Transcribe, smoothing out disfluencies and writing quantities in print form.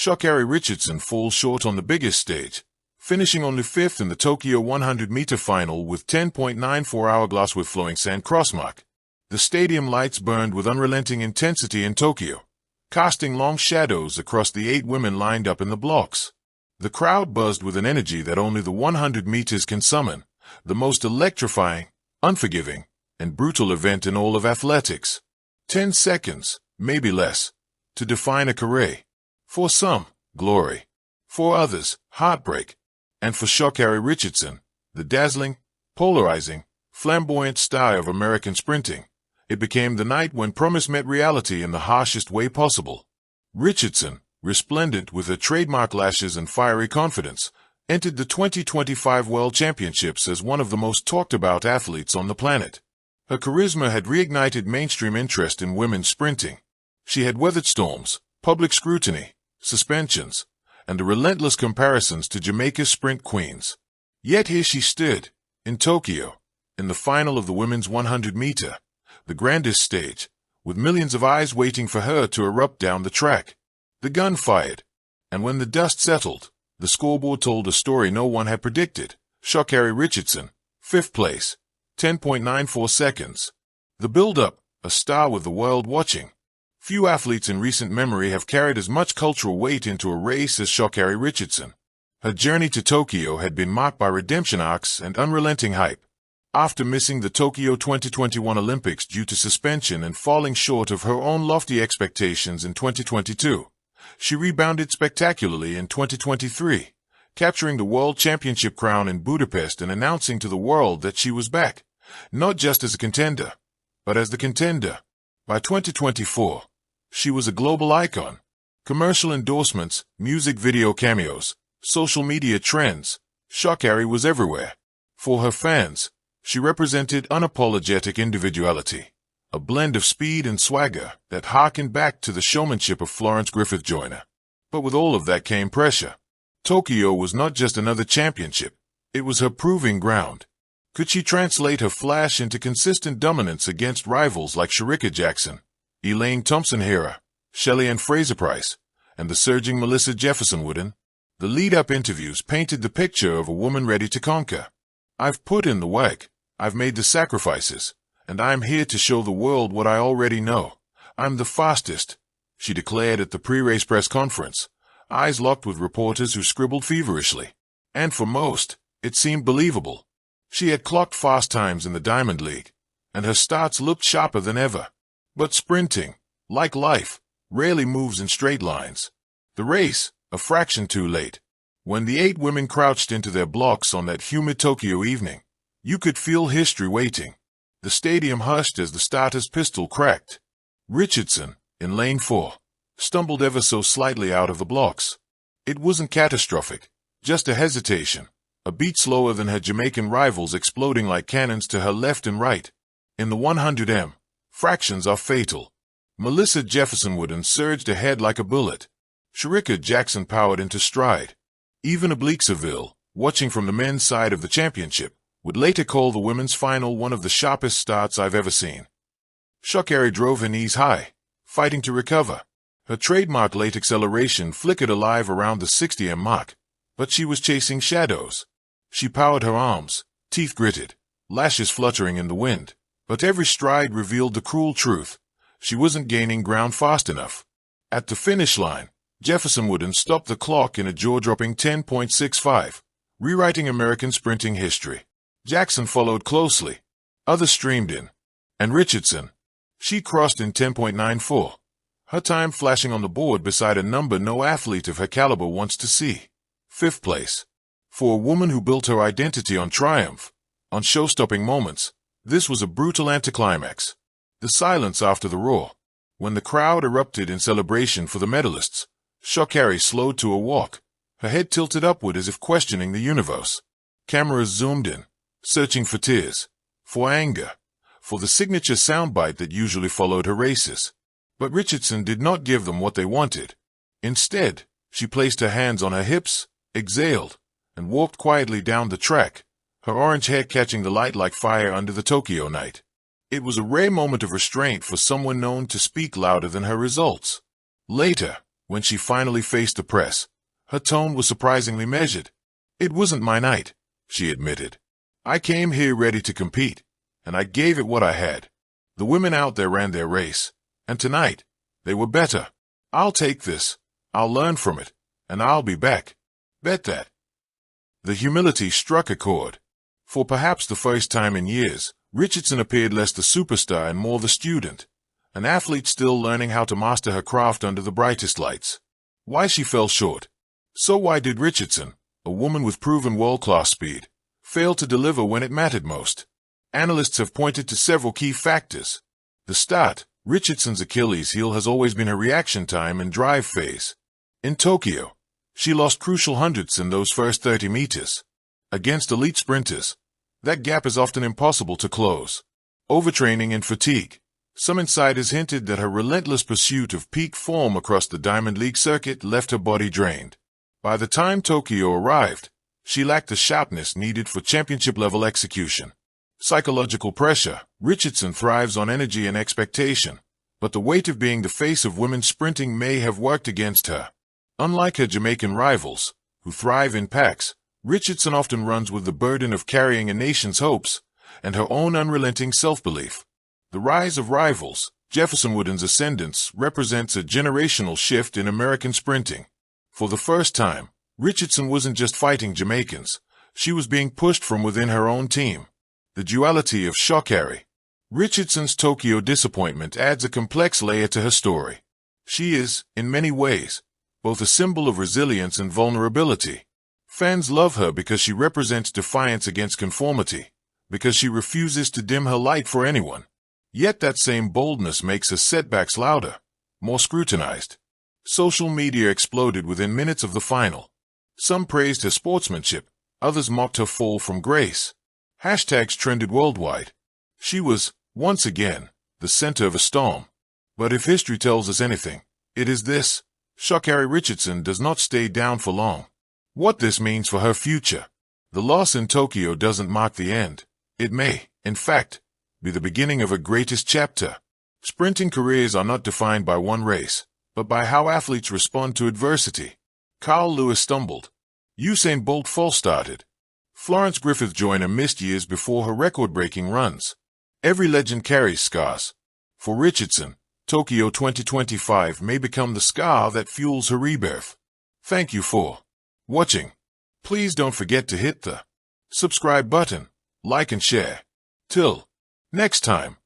Sha'Carri Richardson falls short on the biggest stage, finishing only 5th in the Tokyo 100-meter final with 10.94 hourglass with flowing sand crossmark. The stadium lights burned with unrelenting intensity in Tokyo, casting long shadows across the 8 women lined up in the blocks. The crowd buzzed with an energy that only the 100 meters can summon, the most electrifying, unforgiving, and brutal event in all of athletics. 10 seconds, maybe less, to define a career. For some, glory. For others, heartbreak. And for Sha'Carri Richardson, the dazzling, polarizing, flamboyant star of American sprinting, it became the night when promise met reality in the harshest way possible. Richardson, resplendent with her trademark lashes and fiery confidence, entered the 2025 World Championships as one of the most talked-about athletes on the planet. Her charisma had reignited mainstream interest in women's sprinting. She had weathered storms, public scrutiny, suspensions, and the relentless comparisons to Jamaica's sprint queens. Yet here she stood, in Tokyo, in the final of the women's 100-meter, the grandest stage, with millions of eyes waiting for her to erupt down the track. The gun fired, and when the dust settled, the scoreboard told a story no one had predicted. Sha'Carri Richardson, 5th place, 10.94 seconds. The build-up, a star with the world watching. Few athletes in recent memory have carried as much cultural weight into a race as Sha'Carri Richardson. Her journey to Tokyo had been marked by redemption arcs and unrelenting hype. After missing the Tokyo 2021 Olympics due to suspension and falling short of her own lofty expectations in 2022, she rebounded spectacularly in 2023, capturing the World Championship crown in Budapest and announcing to the world that she was back, not just as a contender, but as the contender. By 2024, she was a global icon. Commercial endorsements, music video cameos, social media trends, Sha'Carri was everywhere. For her fans, she represented unapologetic individuality, a blend of speed and swagger that harkened back to the showmanship of Florence Griffith Joyner. But with all of that came pressure. Tokyo was not just another championship, it was her proving ground. Could she translate her flash into consistent dominance against rivals like Sha'Carri Jackson, Elaine Thompson-Herah, Shelly-Ann Fraser-Pryce, and the surging Melissa Jefferson Wooden? The lead-up interviews painted the picture of a woman ready to conquer. "I've put in the work, I've made the sacrifices, and I'm here to show the world what I already know. I'm the fastest," she declared at the pre-race press conference, eyes locked with reporters who scribbled feverishly. And for most, it seemed believable. She had clocked fast times in the Diamond League, and her starts looked sharper than ever. But sprinting, like life, rarely moves in straight lines. The race, a fraction too late. When the 8 women crouched into their blocks on that humid Tokyo evening, you could feel history waiting. The stadium hushed as the starter's pistol cracked. Richardson, in lane 4, stumbled ever so slightly out of the blocks. It wasn't catastrophic, just a hesitation, a beat slower than her Jamaican rivals exploding like cannons to her left and right. In the 100m, fractions are fatal. Melissa Jefferson Wooden surged ahead like a bullet. Sha'Carri Jackson powered into stride. Even Oblique Seville, watching from the men's side of the championship, would later call the women's final one of the sharpest starts I've ever seen. Sha'Carri drove her knees high, fighting to recover. Her trademark late acceleration flickered alive around the 60m mark, but she was chasing shadows. She powered her arms, teeth gritted, lashes fluttering in the wind, but every stride revealed the cruel truth. She wasn't gaining ground fast enough. At the finish line, Jefferson Wooden stopped the clock in a jaw-dropping 10.65, rewriting American sprinting history. Jackson followed closely. Others streamed in. And Richardson, she crossed in 10.94, her time flashing on the board beside a number no athlete of her caliber wants to see. 5th place. For a woman who built her identity on triumph, on show-stopping moments, this was a brutal anticlimax. The silence after the roar. When the crowd erupted in celebration for the medalists, Sha'Carri slowed to a walk, her head tilted upward as if questioning the universe. Cameras zoomed in, searching for tears, for anger, for the signature soundbite that usually followed her races. But Richardson did not give them what they wanted. Instead, she placed her hands on her hips, exhaled, and walked quietly down the track, her orange hair catching the light like fire under the Tokyo night. It was a rare moment of restraint for someone known to speak louder than her results. Later, When she finally faced the press, her tone was surprisingly measured. "It wasn't my night," she admitted. "I came here ready to compete, and I gave it what I had. The women out there ran their race, and tonight, they were better. I'll take this, I'll learn from it, and I'll be back. Bet that." The humility struck a chord. For perhaps the first time in years, Richardson appeared less the superstar and more the student, an athlete still learning how to master her craft under the brightest lights. Why she fell short. So why did Richardson, a woman with proven world-class speed, fail to deliver when it mattered most? Analysts have pointed to several key factors. The start, Richardson's Achilles heel has always been her reaction time and drive phase. In Tokyo, she lost crucial hundredths in those first 30 meters. Against elite sprinters, that gap is often impossible to close. Overtraining and fatigue. Some insiders hinted that her relentless pursuit of peak form across the Diamond League circuit left her body drained. By the time Tokyo arrived, she lacked the sharpness needed for championship-level execution. Psychological pressure. Richardson thrives on energy and expectation, but the weight of being the face of women's sprinting may have worked against her. Unlike her Jamaican rivals, who thrive in packs, Richardson often runs with the burden of carrying a nation's hopes and her own unrelenting self-belief. The rise of rivals, Jefferson Wooden's ascendance, represents a generational shift in American sprinting. For the first time, Richardson wasn't just fighting Jamaicans, she was being pushed from within her own team. The duality of Sha'Carri. Richardson's Tokyo disappointment adds a complex layer to her story. She is, in many ways, both a symbol of resilience and vulnerability. Fans love her because she represents defiance against conformity, because she refuses to dim her light for anyone. Yet that same boldness makes her setbacks louder, more scrutinized. Social media exploded within minutes of the final. Some praised her sportsmanship, others mocked her fall from grace. Hashtags trended worldwide. She was, once again, the center of a storm. But if history tells us anything, it is this: Sha'Carri Richardson does not stay down for long. What this means for her future. The loss in Tokyo doesn't mark the end. It may, in fact, be the beginning of a greatest chapter. Sprinting careers are not defined by one race, but by how athletes respond to adversity. Carl Lewis stumbled. Usain Bolt false-started. Florence Griffith Joyner missed years before her record-breaking runs. Every legend carries scars. For Richardson, Tokyo 2025 may become the scar that fuels her rebirth. Thank you for watching. Please don't forget to hit the subscribe button, like and share. Till next time.